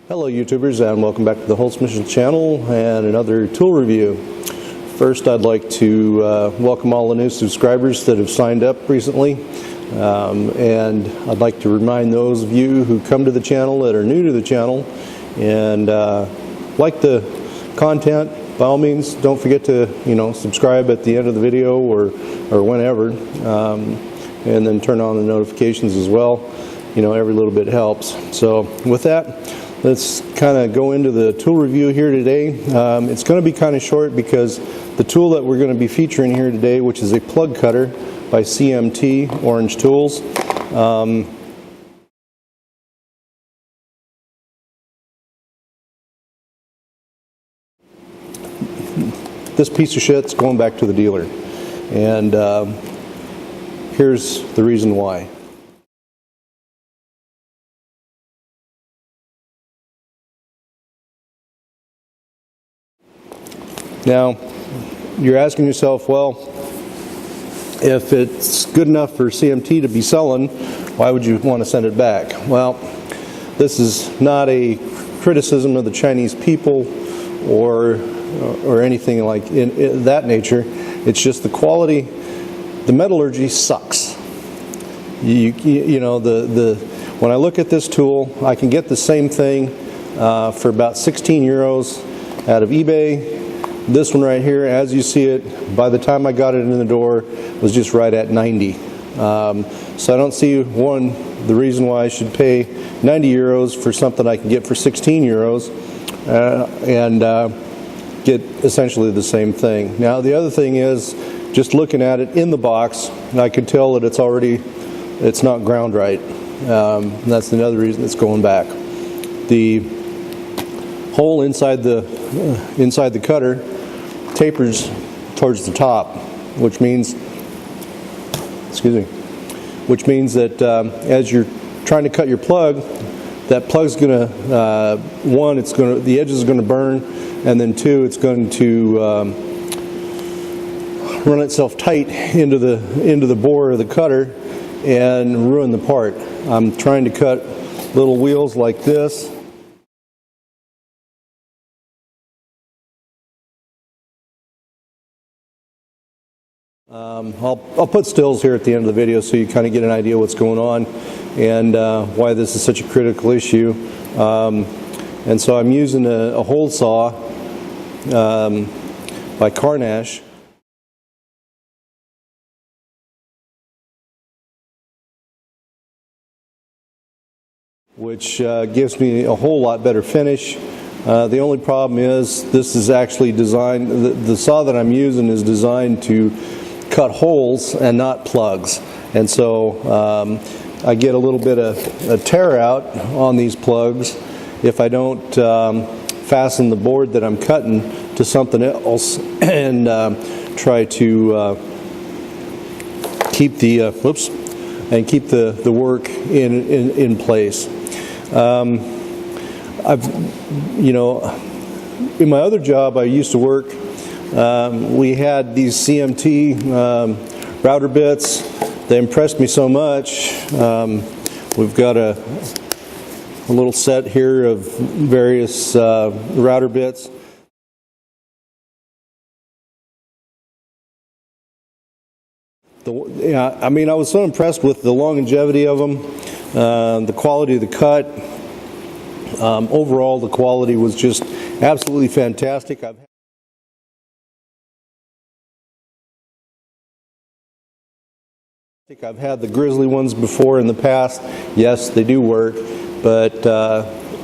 Hello YouTubers, and welcome back to the Holtzmission channel and another tool review. First, I'd like to welcome all the new subscribers that have signed up recently, and I'd like to remind those of you who come to the channel that are new to the channel and like the content. By all means, don't forget to subscribe at the end of the video or whenever, and then turn on the notifications as well. Every little bit helps. So with that, let's kind of go into the tool review here today. It's going to be kind of short because the tool that we're going to be featuring here today, which is a plug cutter by CMT, Orange Tools. This piece of shit's going back to the dealer, and here's the reason why. Now, you're asking yourself, well, if it's good enough for CMT to be selling, why would you want to send it back? Well, this is not a criticism of the Chinese people or anything like in that nature. It's just the quality. The metallurgy sucks. When I look at this tool, I can get the same thing for about 16 euros out of eBay. This one right here, as you see it, by the time I got it in the door, was just right at 90. So I don't see, the reason why I should pay 90 euros for something I can get for 16 euros and get essentially the same thing. Now, the other thing is, just looking at it in the box, I could tell that it's not ground right. That's another reason it's going back. The hole inside the cutter tapers towards the top, which means that as you're trying to cut your plug, that plug's going to the edges is going to burn, and then two, it's going to run itself tight into the bore of the cutter and ruin the part. I'm trying to cut little wheels like this. I'll put stills here at the end of the video so you kind of get an idea what's going on and why this is such a critical issue. And so I'm using a hole saw by Carnash. Which gives me a whole lot better finish. The only problem is this is actually designed, the saw that I'm using is designed to cut holes and not plugs. And so I get a little bit of a tear out on these plugs if I don't fasten the board that I'm cutting to something else and try to keep the the work in place. In my other job I used to work, we had these CMT router bits. They impressed me so much. We've got a little set here of various router bits. I was so impressed with the longevity of them, the quality of the cut. Overall, the quality was just absolutely fantastic. I've had the grizzly ones before in the past. Yes, they do work, but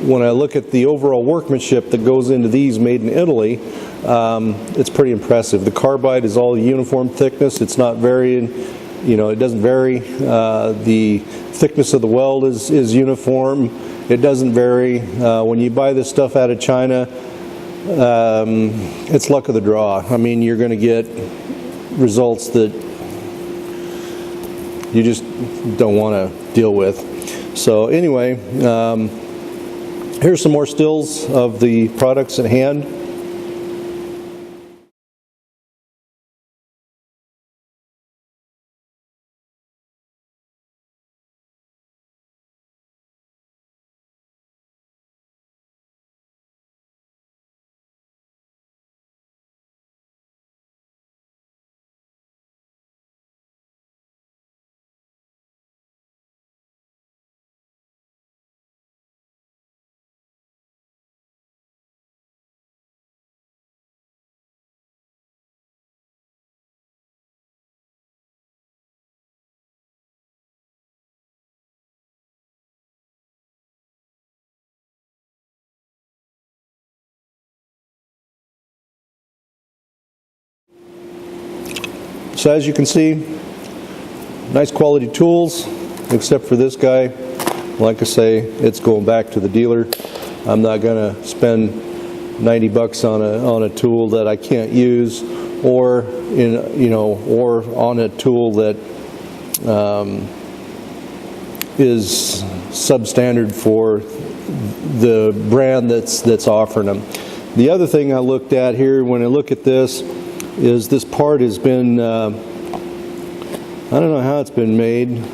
when I look at the overall workmanship that goes into these made in Italy, it's pretty impressive. The carbide is all uniform thickness. It's not varying, you know, it doesn't vary. The thickness of the weld is uniform. It doesn't vary. When you buy this stuff out of China, it's luck of the draw. I mean, you're going to get results that you just don't want to deal with. So anyway, here's some more stills of the products at hand. So as you can see, nice quality tools, except for this guy. Like I say, it's going back to the dealer. I'm not going to spend 90 bucks on a tool that I can't use, or or on a tool that is substandard for the brand that's offering them. The other thing I looked at here when I look at this is this part has been, I don't know how it's been made,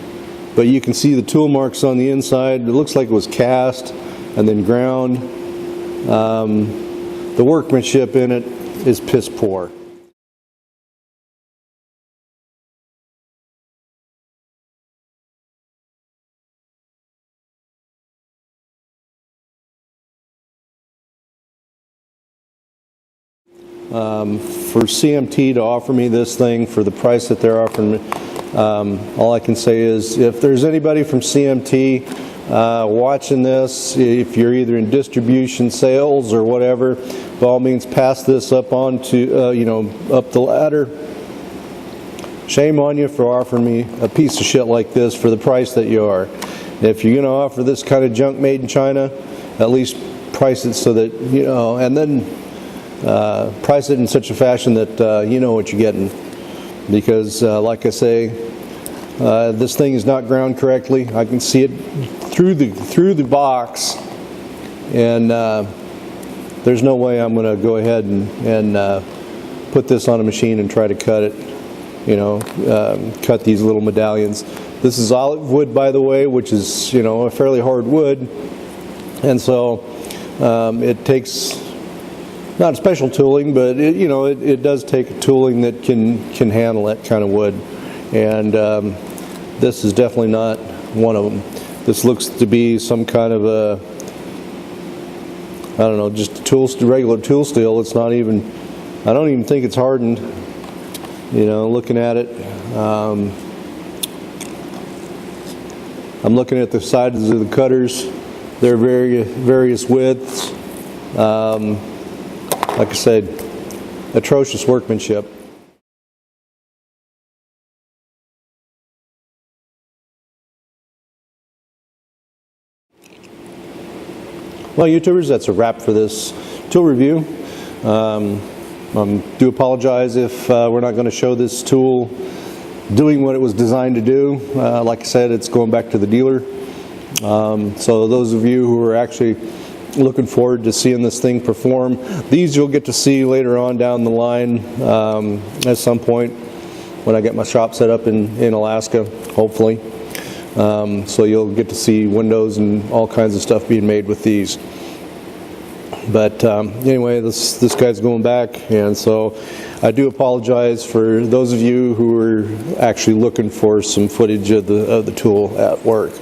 but you can see the tool marks on the inside. It looks like it was cast and then ground. The workmanship in it is piss poor. For CMT to offer me this thing for the price that they're offering me, all I can say is, if there's anybody from CMT watching this, if you're either in distribution, sales, or whatever, by all means pass this up on to up the ladder. Shame on you for offering me a piece of shit like this for the price that you are. If you're going to offer this kind of junk made in China, at least price it so that and then price it in such a fashion that you know what you're getting, because like I say, this thing is not ground correctly. I can see it through the box, and there's no way I'm going to go ahead and put this on a machine and try to cut it, cut these little medallions. This is olive wood, by the way, which is a fairly hard wood, and so it takes not special tooling, but it does take a tooling that can handle that kind of wood, and this is definitely not one of them. This looks to be some kind of a, I don't know, just regular tool steel. It's not even, I don't even think it's hardened. Looking at it, I'm looking at the sides of the cutters. They're various widths. Like I said, atrocious workmanship. Well, YouTubers, that's a wrap for this tool review. I do apologize if we're not going to show this tool doing what it was designed to do. Like I said, it's going back to the dealer. So those of you who are actually looking forward to seeing this thing perform, these you'll get to see later on down the line at some point when I get my shop set up in Alaska, hopefully. So you'll get to see windows and all kinds of stuff being made with these. But anyway, this guy's going back, and so I do apologize for those of you who are actually looking for some footage of the tool at work.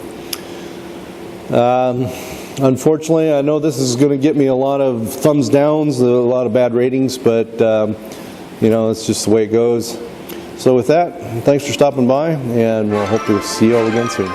Unfortunately, I know this is going to get me a lot of thumbs downs, a lot of bad ratings, but you know, it's just the way it goes. So with that, thanks for stopping by, and we'll hope to see you all again soon.